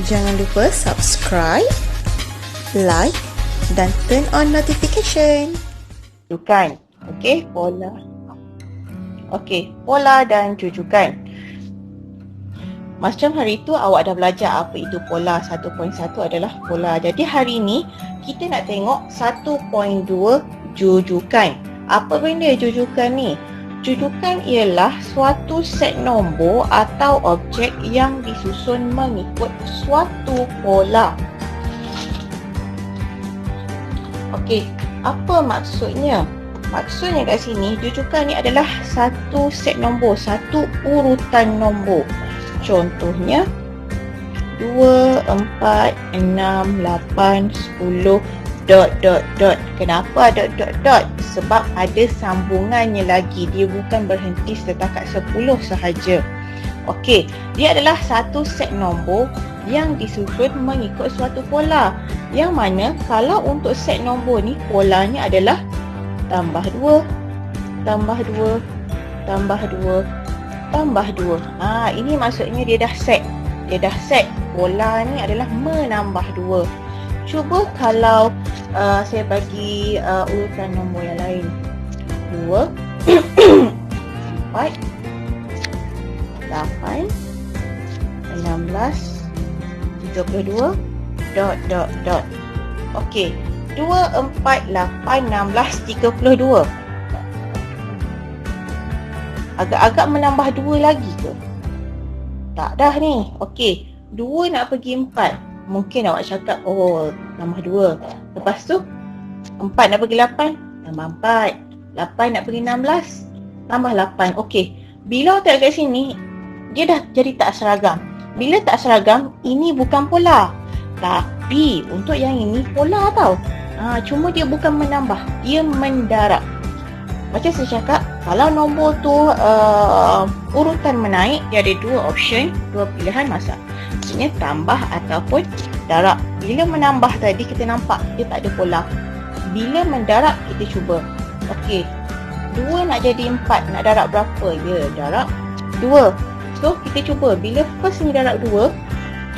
Jangan lupa subscribe, like dan turn on notification. Jujukan. Okey, pola. Okey, pola dan jujukan. Macam hari tu awak dah belajar apa itu pola. 1.1 adalah pola. Jadi hari ni kita nak tengok 1.2 jujukan. Apa benda jujukan ni? Jujukan ialah suatu set nombor atau objek yang disusun mengikut suatu pola. Okey, apa maksudnya? Maksudnya kat sini, jujukan ni adalah satu set nombor, satu urutan nombor. Contohnya 2, 4, 6, 8, 10, ... Kenapa ada ... Sebab ada sambungannya lagi. Dia bukan berhenti setakat 10 sahaja. Okey, dia adalah satu set nombor yang disusun mengikut suatu pola. Yang mana kalau untuk set nombor ni, polanya adalah tambah 2, tambah 2, tambah 2, tambah 2. Ini maksudnya dia dah set. Dia dah set. Pola ni adalah menambah 2. Cuba kalau saya bagi urutan nombor yang lain. 2, 4, 8, 16, 32, ... Okey, 2, 4, 8, 16, 32. Agak-agak menambah 2 lagi ke? Tak dah ni. Okey, 2 nak pergi 4. Mungkin awak cakap, oh, tambah 2. Lepas tu, 4 nak pergi 8, tambah 4. 8 nak pergi 16, tambah 8. Okey, bila awak kat sini, dia dah jadi tak seragam. Bila tak seragam, ini bukan pola. Tapi, untuk yang ini, pola tau. Cuma dia bukan menambah, dia mendarab. Macam saya cakap, kalau nombor tu urutan menaik, dia ada 2 option, 2 pilihan masak. Maksudnya tambah ataupun darab. Bila menambah tadi kita nampak dia tak ada pola. Bila mendarab kita cuba. Okey, 2 nak jadi 4, nak darab berapa? Ya, darab 2. So kita cuba. Bila first ni darab 2,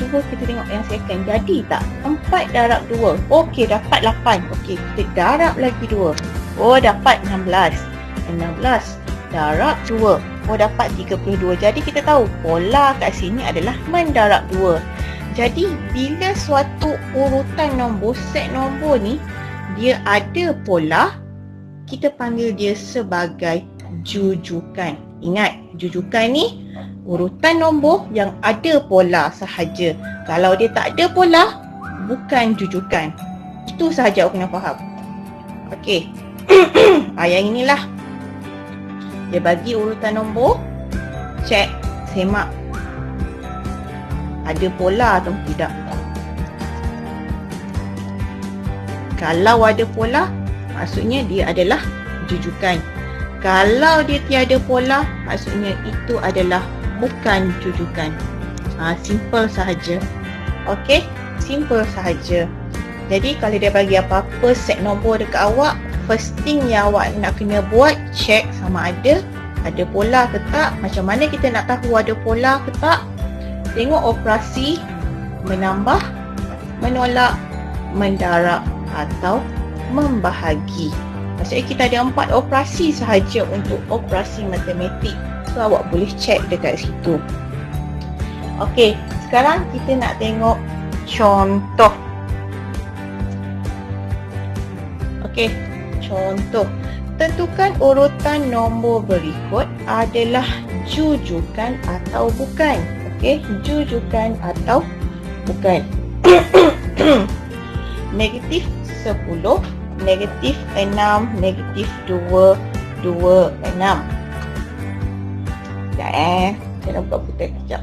cuba kita tengok yang second. Jadi tak? 4 darab 2. Okey, dapat 8. Okey, kita darab lagi 2. Oh, dapat 16. 16 darab 2. Oh, dapat 32. Jadi kita tahu pola kat sini adalah mendarab 2. Jadi bila suatu urutan nombor, set nombor ni dia ada pola, kita panggil dia sebagai jujukan. Ingat, jujukan ni urutan nombor yang ada pola sahaja. Kalau dia tak ada pola, bukan jujukan. Itu sahaja awak kena faham. Okey. Yang inilah. Dia bagi urutan nombor, cek, semak ada pola atau tidak. Kalau ada pola, maksudnya dia adalah jujukan. Kalau dia tiada pola, maksudnya itu adalah bukan jujukan. Simple sahaja. Okey, simple sahaja. Jadi kalau dia bagi apa-apa set nombor dekat awak, first thing yang awak nak kena buat, check sama ada pola ke tak. Macam mana kita nak tahu ada pola ke tak? Tengok operasi menambah, menolak, mendarab atau membahagi. Maksudnya kita ada 4 operasi sahaja untuk operasi matematik. So awak boleh check dekat situ. Okey, sekarang kita nak tengok contoh. Okey, contoh. Tentukan urutan nombor berikut adalah jujukan atau bukan. Okey, jujukan atau bukan. Negatif 10, negatif 6, negatif 2, 2, 6. Sekejap saya nak buka putih sekejap.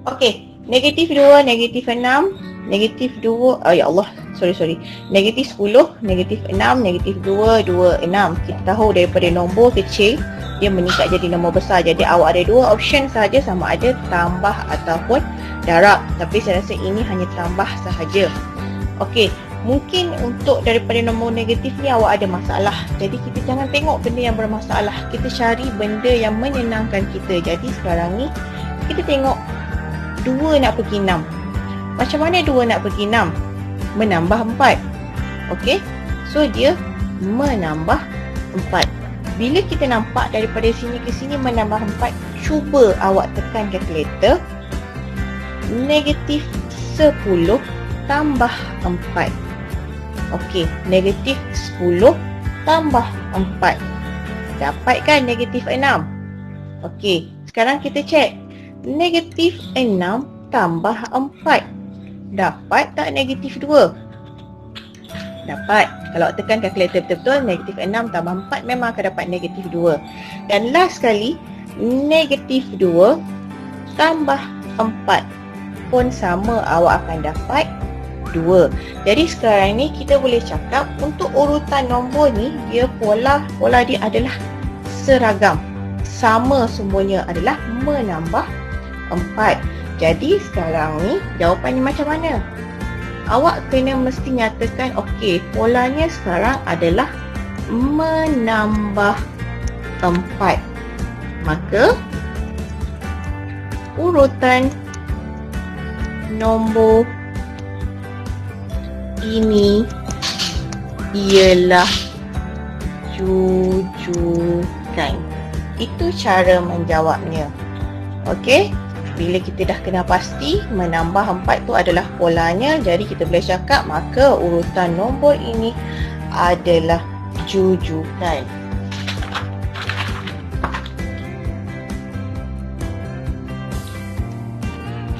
Okey, negatif 2, negatif 6, negatif 2, ya Allah, sorry. Negatif 10, negatif 6, negatif 2, 2, 6. Kita tahu daripada nombor kecil, dia meningkat jadi nombor besar. Jadi awak ada 2 option sahaja, sama ada tambah ataupun darab. Tapi saya rasa ini hanya tambah sahaja. Okey, Mungkin untuk daripada nombor negatif ni awak ada masalah. Jadi kita jangan tengok benda yang bermasalah. Kita cari benda yang menyenangkan kita. Jadi sekarang ni kita tengok 2 nak pergi 6. Macam mana 2 nak pergi 6? Menambah 4. Okey. So dia menambah 4. Bila kita nampak daripada sini ke sini menambah 4, cuba awak tekan kalkulator. Negatif 10 tambah 4. Okey, negatif 10 tambah 4. Dapat kan negatif 6? Okey, sekarang kita cek. Negatif 6 tambah 4. Dapat tak negatif 2? Dapat. Kalau tekan kalkulator betul-betul, negatif 6 tambah 4 memang akan dapat negatif 2. Dan last sekali, negatif 2 tambah 4 pun sama, awak akan dapat 2. Jadi sekarang ni kita boleh cakap untuk urutan nombor ni, dia pola dia adalah seragam. Sama semuanya adalah menambah 4. Jadi sekarang ni jawapannya macam mana? Awak kena mesti nyatakan, okey, polanya sekarang adalah menambah 4. Maka urutan nombor ini ialah jujukan. Itu cara menjawabnya. Okey? Bila kita dah kena pasti menambah 4 tu adalah polanya, jadi kita boleh cakap maka urutan nombor ini adalah jujukan.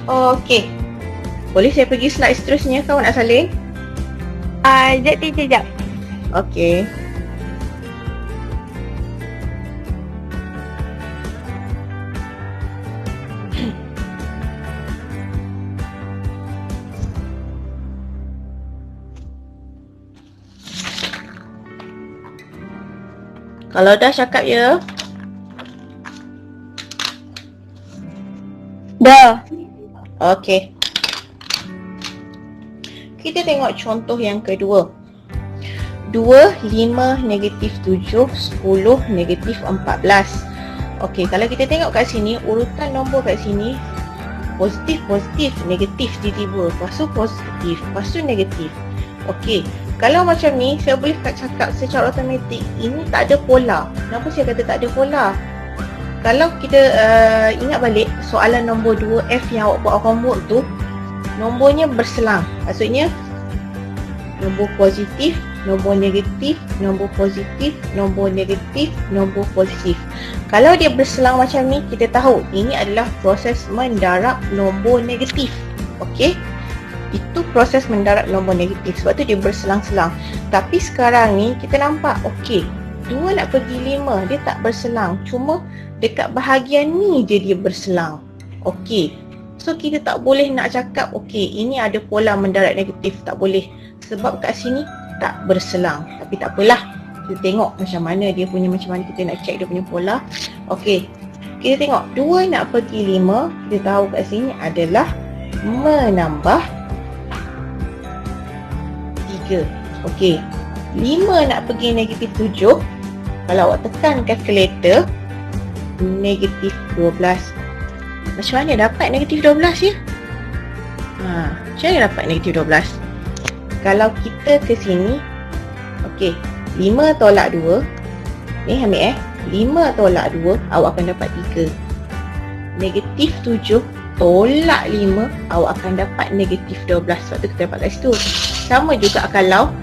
Okey. Boleh saya pergi slide seterusnya, kawan nak salin? Sekejap. Okey. Kalau dah cakap ya. Dah. Okey. Kita tengok contoh yang kedua. 2, 5, negatif 7, 10, negatif 14. Okey, kalau kita tengok kat sini, urutan nombor kat sini positif, negatif tiba-tiba. Lepas tu positif, lepas tu negatif. Okey, kalau macam ni, saya boleh cakap secara automatik, ini tak ada pola. Kenapa saya kata tak ada pola? Kalau kita ingat balik soalan nombor 2F yang awak buat homework tu, nombornya berselang. Maksudnya nombor positif, nombor negatif, nombor positif, nombor negatif, nombor positif. Kalau dia berselang macam ni, kita tahu ini adalah proses mendarab nombor negatif. Okey? Itu proses mendarab nombor negatif. Sebab tu dia berselang-selang. Tapi sekarang ni kita nampak, okey, 2 nak pergi 5, dia tak berselang. Cuma dekat bahagian ni je dia berselang. Okey. So kita tak boleh nak cakap, okey, ini ada pola mendarat negatif. Tak boleh. Sebab kat sini tak berselang. Tapi tak apalah. Kita tengok macam mana dia punya, macam mana kita nak check dia punya pola. Okey. Kita tengok 2 nak pergi 5. Kita tahu kat sini adalah menambah 3. Okey. 5 nak pergi negatif 7. Kalau awak tekan kalkulator, negatif 12. Macam mana dapat negatif 12 ya? Macam mana dapat negatif 12? Kalau kita ke sini, okey, 5 tolak 2. Ni ambil 5 tolak 2, awak akan dapat 3. Negatif 7 tolak 5, awak akan dapat negatif 12. Sebab tu kita dapat kat situ. Sama juga kalau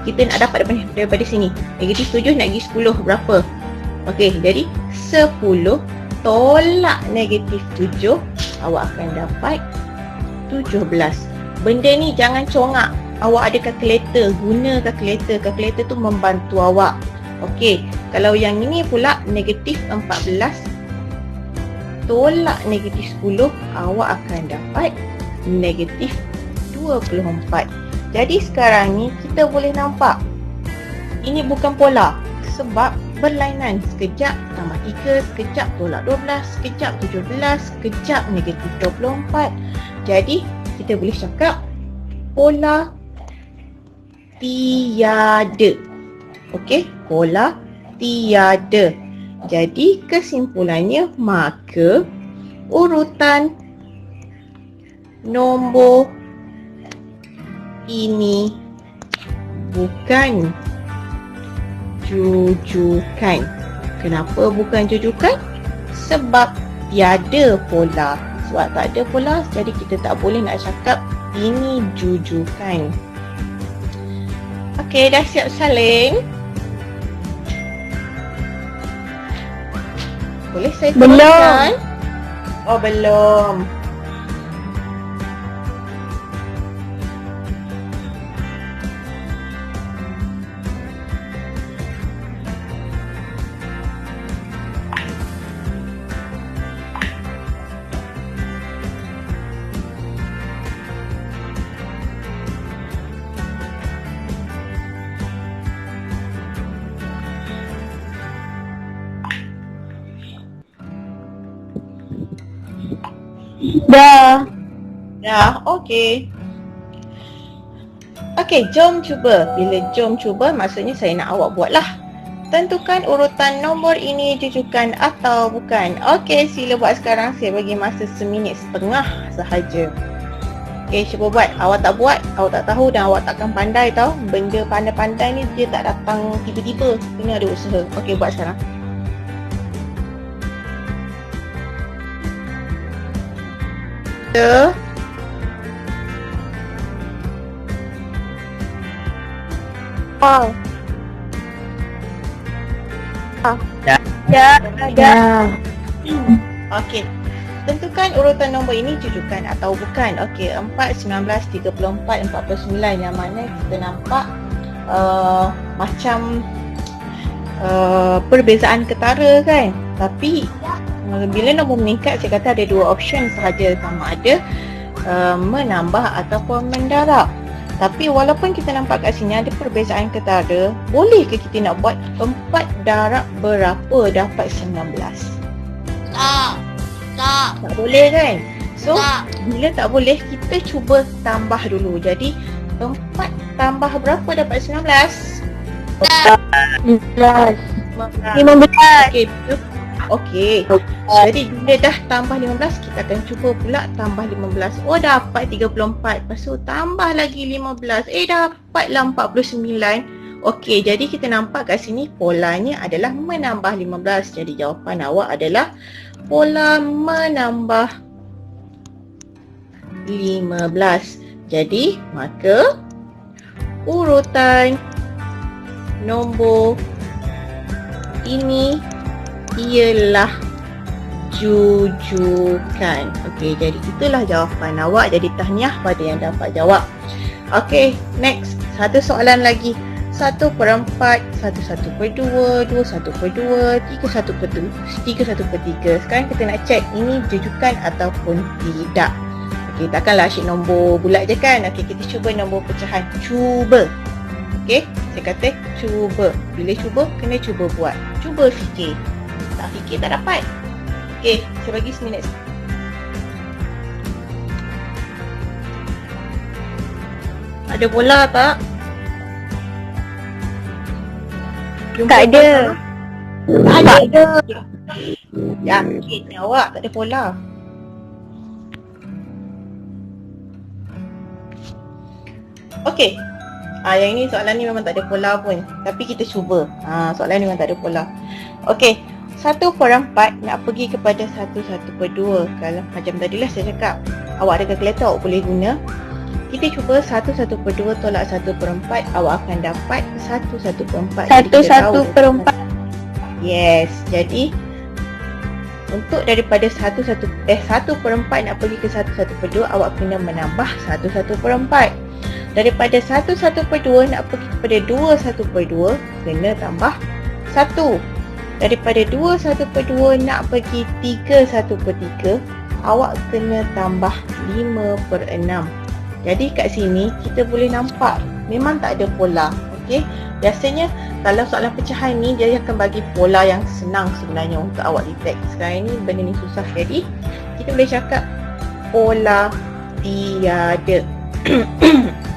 kita nak dapat daripada sini. Negatif 7 nak pergi 10, berapa? Okey, jadi 10 tolak negatif 7, awak akan dapat 17. Benda ni jangan congak. Awak ada kalkulator, guna kalkulator. Kalkulator tu membantu awak. Okey, kalau yang ini pula negatif 14 tolak negatif 10, awak akan dapat negatif 24. Jadi sekarang ni kita boleh nampak ini bukan pola sebab berlainan. Sekejap tambah 3, sekejap tolak 12, sekejap 17, sekejap negatif 24. Jadi kita boleh cakap pola tiada. Okey, pola tiada. Jadi kesimpulannya, maka urutan nombor ini bukan jujukan. Kenapa bukan jujukan? Sebab tiada pola. Sebab tak ada pola, jadi kita tak boleh nak cakap ini jujukan. Okey, dah siap salin? Boleh saya Belum. teruskan? Oh, belum. Dah. Dah, okey. Okey, jom cuba. Bila jom cuba, maksudnya saya nak awak buatlah. Tentukan urutan nombor ini jujukan atau bukan. Okey, sila buat sekarang. Saya bagi masa 1.5 minit sahaja. Okey, cuba buat. Awak tak buat, awak tak tahu dan awak takkan pandai tau. Benda pandai-pandai ni dia tak datang tiba-tiba. Kena ada usaha. Okey, buat sekarang. Ya. Oh. Ya. Dah. Okey. Tentukan urutan nombor ini jujukan atau bukan. Okey, 4, 19, 34, 49 yang mana kita nampak macam perbezaan ketara kan. Tapi bila nombor meningkat, saya kata ada dua option sahaja, sama ada menambah ataupun mendarab. Tapi walaupun kita nampak kat sini ada perbezaan ketara, boleh ke kita nak buat 4 darab berapa dapat 19? Tak boleh kan? So, bila tak boleh, kita cuba tambah dulu. Jadi, 4 tambah berapa dapat 19? 15. 15. Okey, betul. Okey. Jadi, bila dah tambah 15, kita akan cuba pula tambah 15. Oh, dapat 34. Lepas tu, tambah lagi 15. Dapatlah 49. Okey, jadi kita nampak kat sini polanya adalah menambah 15. Jadi, jawapan awak adalah pola menambah 15. Jadi, maka urutan nombor ini ialah jujukan. Okey, jadi itulah jawapan awak. Jadi tahniah pada yang dapat jawab. Okey, next. Satu soalan lagi. 1/4, 1/2, 2/2, 3/3. Sekarang kita nak check ini jujukan ataupun tidak. Okey, takkanlah asyik nombor bulat je kan. Okey, kita cuba nombor pecahan. Cuba. Okey, saya kata cuba. Bila cuba, kena cuba buat. Cuba fikir. Tak fikir tak dapat. Okey, saya bagi 1 minit. Ada bola tak? Tak ada. Tak ada. Yakin awak tak ada pola. Okey. Yang ini soalan ni memang tak ada pola pun. Tapi kita cuba. Soalan ni memang tak ada pola. Okey. 1/4 nak pergi kepada 1/2. Kalau macam tadilah saya cakap, awak ada kalkulator awak boleh guna. Kita cuba 1/2 tolak 1/4, awak akan dapat 1/4. 1/4. Yes, jadi untuk daripada 1/4 nak pergi ke 1/2, awak kena menambah 1/4. Daripada 1/2 nak pergi kepada 2/2, kena tambah 1. Daripada 2/2 nak pergi 3/3, awak kena tambah 5/6. Jadi kat sini kita boleh nampak memang tak ada pola. Okey. Biasanya kalau soalan pecahan ni dia akan bagi pola yang senang sebenarnya untuk awak detect. Sekarang ni benda ni susah. Jadi kita boleh cakap pola tiada.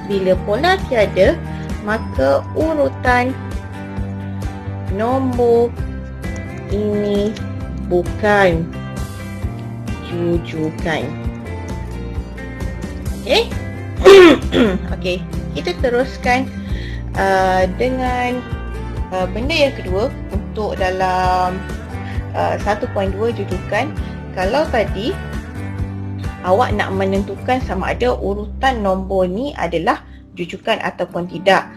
Bila pola tiada, maka urutan nombor ini bukan jujukan. Okey. Okey, kita teruskan dengan benda yang kedua untuk dalam 1.2 jujukan. Kalau tadi awak nak menentukan sama ada urutan nombor ni adalah jujukan ataupun tidak.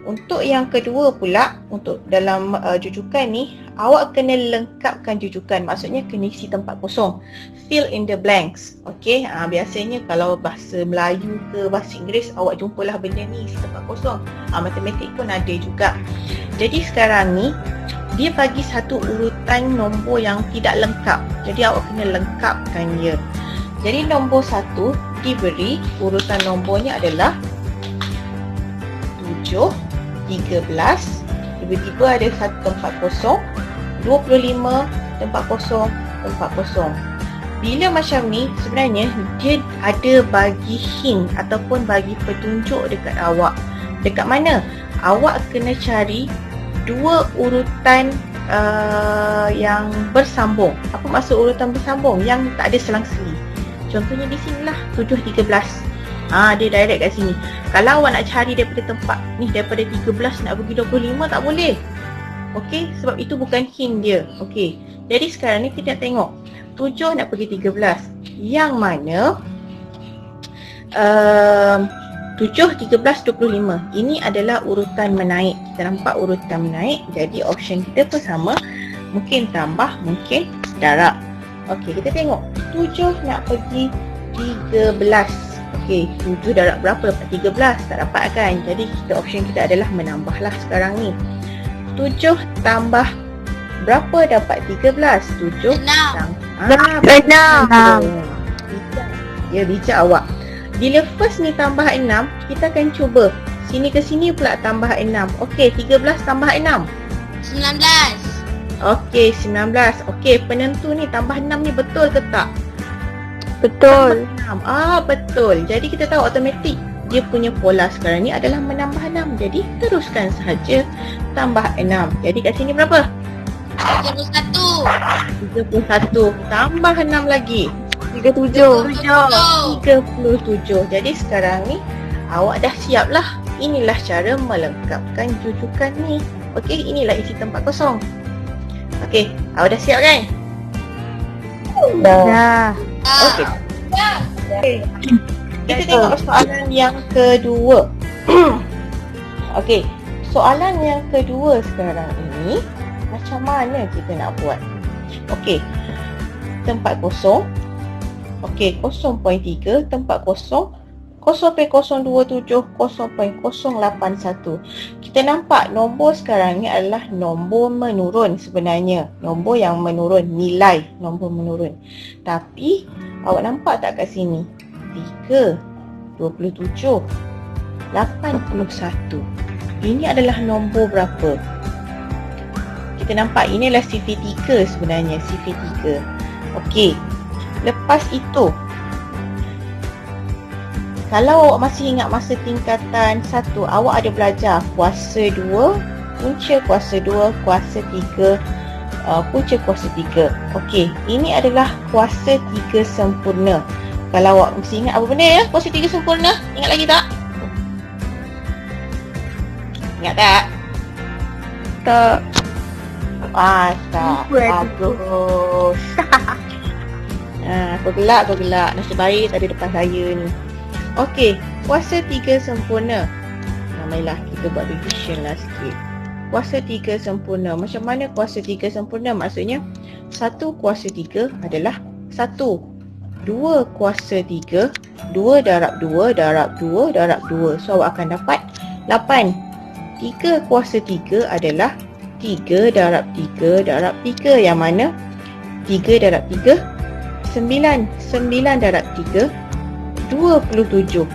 Untuk yang kedua pula, untuk dalam jujukan ni, awak kena lengkapkan jujukan. Maksudnya kena isi tempat kosong. Fill in the blanks. Okey, biasanya kalau bahasa Melayu ke bahasa Inggeris, awak jumpalah benda ni, isi tempat kosong. Matematik pun ada juga. Jadi sekarang ni, dia bagi satu urutan nombor yang tidak lengkap. Jadi awak kena lengkapkan dia. Jadi nombor 1 diberi urutan nombornya adalah 7, 13, tiba-tiba ada satu tempat kosong, 25, tempat kosong, tempat kosong. Bila macam ni, sebenarnya dia ada bagi hint ataupun bagi petunjuk dekat awak. Dekat mana? Awak kena cari dua urutan yang bersambung. Apa maksud urutan bersambung? Yang tak ada selang-seli. Contohnya di sinilah 7, 13. Dia direct kat sini. Kalau awak nak cari daripada tempat ni, daripada 13 nak pergi 25, tak boleh. Okey, sebab itu bukan hint dia. Okey. Jadi sekarang ni kita nak tengok 7 nak pergi 13. Yang mana 7, 13, 25. Ini adalah urutan menaik. Kita nampak urutan menaik. Jadi option kita pun sama. Mungkin tambah, mungkin darab. Okey, kita tengok 7 nak pergi 13. Okey, 7 darab berapa? Dapat 13. Tak dapat kan? Jadi option kita adalah menambahlah sekarang ni. 7 tambah berapa dapat 13? 7 Ya, bijak awak. Bila first ni tambah 6, kita akan cuba sini ke sini pula tambah 6. Okey, 13 tambah 6 19. Okey, 19. Okey, penentu ni tambah 6 ni betul ke tak? Betul. 6. Betul. Jadi kita tahu automatik dia punya pola sekarang ni adalah menambah 6. Jadi teruskan sahaja tambah 6. Jadi kat sini berapa? 31. 31. Tambah 6 lagi. 37. 37. Jadi sekarang ni awak dah siap lah. Inilah cara melengkapkan jujukan ni. Okey, inilah isi tempat kosong. Okey, awak dah siap kan? Dah. Okey. Okay. Kita tengok soalan yang kedua. Okey, soalan yang kedua sekarang ini macam mana kita nak buat? Okey, tempat kosong. Okey, 0.3 tempat kosong 0.027 0.081. Kita nampak nombor sekarang ni adalah nombor menurun sebenarnya. Nombor yang menurun, nilai nombor menurun. Tapi awak nampak tak kat sini? 3, 27, 81. Ini adalah nombor berapa? Kita nampak ini adalah sifir 3 sebenarnya, sifir 3. Okey. Lepas itu, kalau awak masih ingat masa tingkatan 1, awak ada belajar kuasa 2, punca kuasa 2, kuasa 3, punca kuasa 3. Okey, ini adalah kuasa 3 sempurna. Kalau awak mesti ingat apa benda ya? Kuasa 3 sempurna. Ingat lagi tak? Ingat tak? Tak. Tak. Bagus. Kau gelak. Nasib baik tak ada depan saya ni. Okey, kuasa 3 sempurna. Namailah kita buat revision lah sikit. Kuasa 3 sempurna. Macam mana kuasa 3 sempurna? Maksudnya 1 kuasa 3 adalah 1. 2 kuasa 3, 2 darab 2 darab 2 darab 2. So awak akan dapat 8. 3 kuasa 3 adalah 3 darab 3 darab 3. Yang mana 3 darab 3 9. 9 darab 3 27.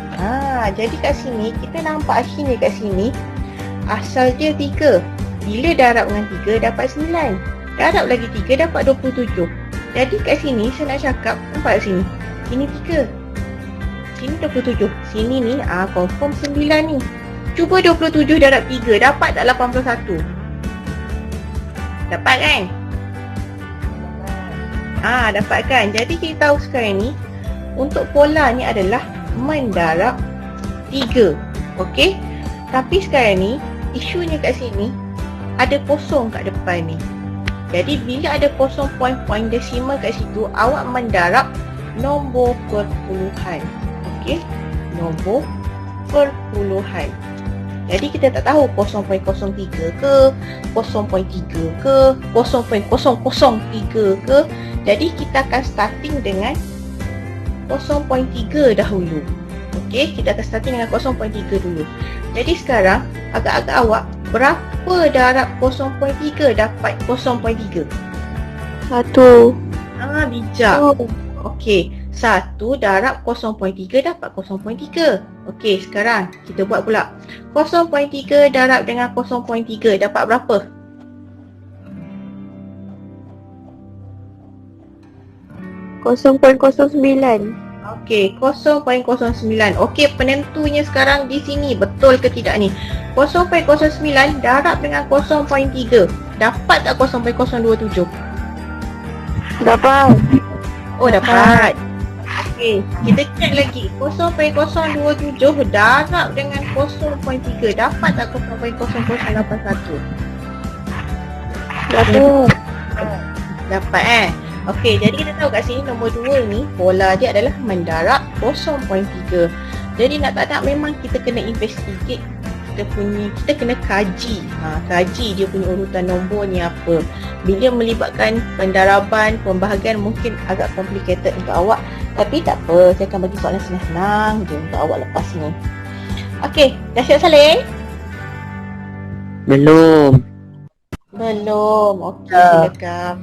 Jadi kat sini kita nampak sini kat sini asal dia 3. Bila darab dengan 3 dapat 9. Darab lagi 3 dapat 27. Jadi kat sini saya nak cakap, nampak kat sini. Sini 3. Sini 27. Sini ni confirm 9 ni. Cuba 27 darab 3, dapat tak 81? Dapat kan? Dapat kan? Jadi kita tahu sekarang ni untuk pola ni adalah mendarab 3. Okey? Tapi sekarang ni isunya kat sini ada kosong kat depan ni. Jadi bila ada kosong poin desimal kat situ, awak mendarab nombor perpuluhan. Okey? Nombor perpuluhan. Jadi kita tak tahu 0.03 ke, 0.3 ke, 0.003 ke. Jadi kita akan starting dengan 0.3 dahulu. Okey, kita akan starting dengan 0.3 dulu. Jadi sekarang agak-agak awak berapa darab 0.3 dapat 0.3? 1. Bijak. Okey, 1 darab 0.3 dapat 0.3. Okey, sekarang kita buat pula. 0.3 darab dengan 0.3 dapat berapa? (0.09). Okey, 0.09. Okey, penentunya sekarang di sini. Betul ke tidak ni? 0.09 darab dengan 0.3 dapat tak 0.027? Dapat. Oh, dapat. Okey, kita check lagi. 0.027 darab dengan 0.3 dapat tak 0.0081? Dapat. Dapat Okey, jadi kita tahu kat sini nombor 2 ni pola dia adalah mendarab 0.3. Jadi nak tak nak memang kita kena investigate, kita kena kaji. Kaji dia punya urutan nombor ni apa. Bila melibatkan pendaraban, pembahagian mungkin agak complicated untuk awak. Tapi tak apa, saya akan bagi soalan senang-senang je untuk awak lepas ni. Okey, dah siap salin? Belum. Okey, silakan.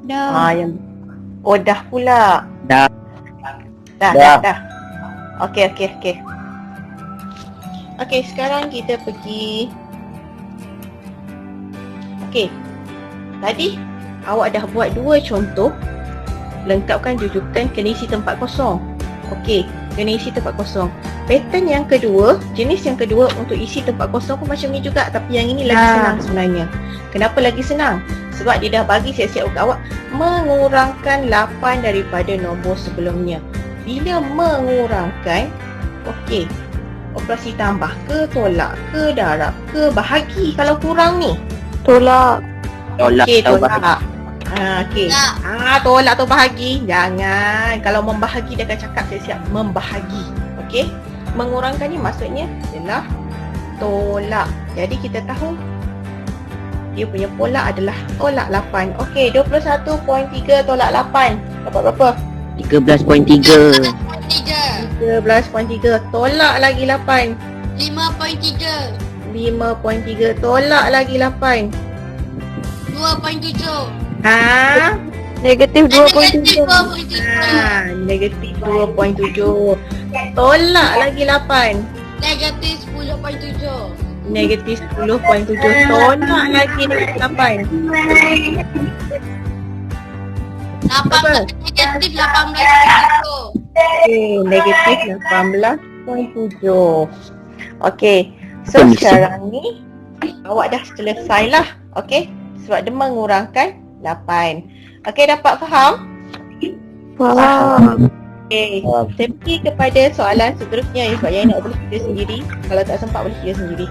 Dah. Dah pula. Dah. Dah. Okey. Okey, sekarang kita pergi. Okey. Tadi awak dah buat 2 contoh. Lengkapkan jujukan, kena isi tempat kosong. Okey, kena isi tempat kosong. Pattern yang kedua, jenis yang kedua untuk isi tempat kosong pun macam ni juga, tapi yang ini lagi senang sebenarnya. Kenapa lagi senang? Sebab dia dah bagi siap-siap untuk awak mengurangkan 8 daripada nombor sebelumnya. Bila mengurangkan, okey, operasi tambah ke, tolak ke, darab ke, bahagi kalau kurang ni? Tolak. Okey, atau tolak. Okey. Tolak atau bahagi? Jangan. Kalau membahagi dia akan cakap siap-siap membahagi. Okey? Mengurangkan ni maksudnya adalah tolak. Jadi kita tahu dia punya pola adalah tolak 8. Okey, 21.3 tolak 8. Dapat berapa? 13.3. 13.3. Tolak lagi 8. 5.3. 5.3. Tolak lagi 8. 2.7. Negatif 2.7. Negatif 2.7. Tolak lagi 8. Negatif 10.7. Negatif 10.7. Tolak lagi dengan 8. 18. Negatif 18.7. Negatif 18.7. Okey. So sekarang ni awak dah selesai lah. Okey. Sebab dia mengurangkan 8. Okey, dapat faham? Faham. Okey. Saya pergi kepada soalan seterusnya sebab yang nak boleh kerja sendiri. Kalau tak sempat boleh kerja sendiri.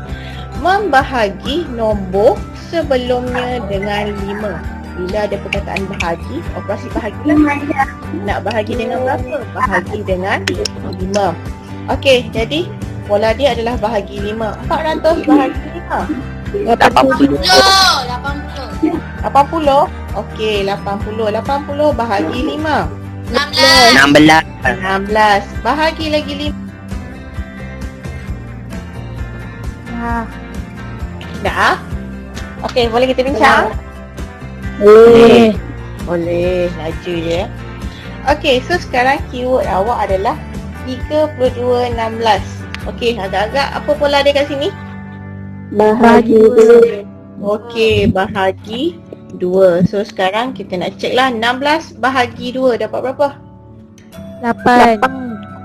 Membahagi nombor sebelumnya dengan 5. Bila ada perkataan bahagi, operasi bahagilah. Nak bahagi dengan berapa? Bahagi dengan 5. Okey, jadi pola dia adalah bahagi 5. 400 bahagi 5. 80. 80? Okey, 80. 80 bahagi 5. 16. 16. Bahagi lagi 5. Dah? Okey, boleh kita bincang? Boleh. Laju je. Okey, so sekarang keyword awak adalah 3216. Okey, agak-agak apa pola dia kat sini? Bahagi. Okey, bahagi 2. So sekarang kita nak check lah. 16 bahagi 2 dapat berapa? 8.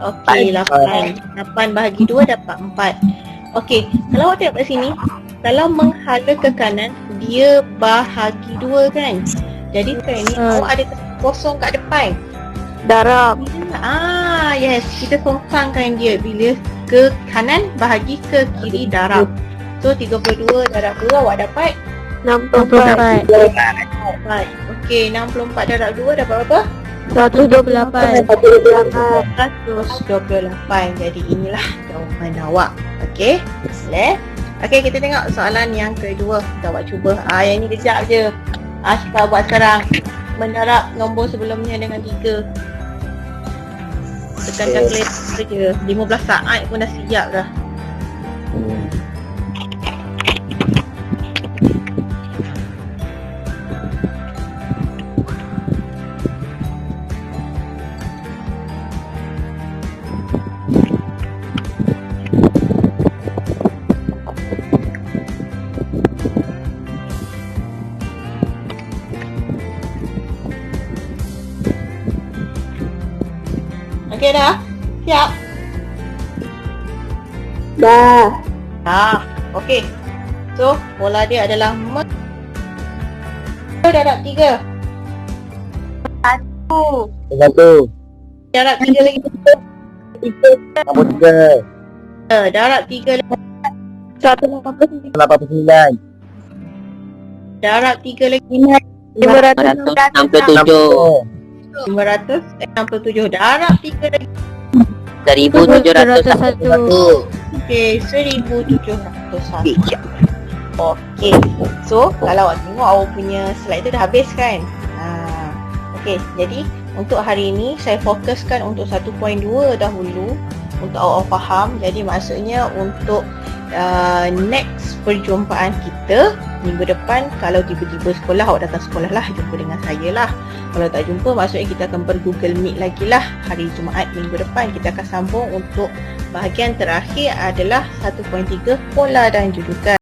Okey, 8. 8 bahagi 2 dapat 4. Okey, kalau awak tengok kat sini, kalau menghala ke kanan, dia bahagi dua kan? Jadi sekarang ni awak ada kosong kat depan. Darab. Yes, kita songkangkan dia. Bila ke kanan, bahagi ke kiri, darab. So 32 darab 2 awak dapat 64. Okey, 64 darab 2 dapat berapa? 128. 128. Jadi inilah jawapan awak. Okey, boleh? Okey, kita tengok soalan yang kedua. Kita awak cuba. Yang ni kejap je. Ashka buat sekarang. Mendarab nombor sebelumnya dengan 3. Tekan calculator je. 15 saat pun dah siap dah. Okey dah? Siap? Dah. Okey. So, pola dia adalah darab 3. 1 Darab 3 lagi. 63 Darab 3 lagi. 189. 89 Darab 3 lagi. 567 567. Darab 3 lagi. 1701 Okey, 1701. Okey. So, kalau awak tengok awak punya slide tu dah habis kan? Okey, jadi untuk hari ini saya fokuskan untuk 1.2 dahulu untuk awak faham. Jadi maksudnya untuk next perjumpaan kita minggu depan, kalau tiba-tiba sekolah, awak datang sekolah lah, jumpa dengan saya lah. Kalau tak jumpa, maksudnya kita akan ber-Google Meet lagi lah hari Jumaat minggu depan. Kita akan sambung untuk bahagian terakhir adalah 1.3 pola dan judukan.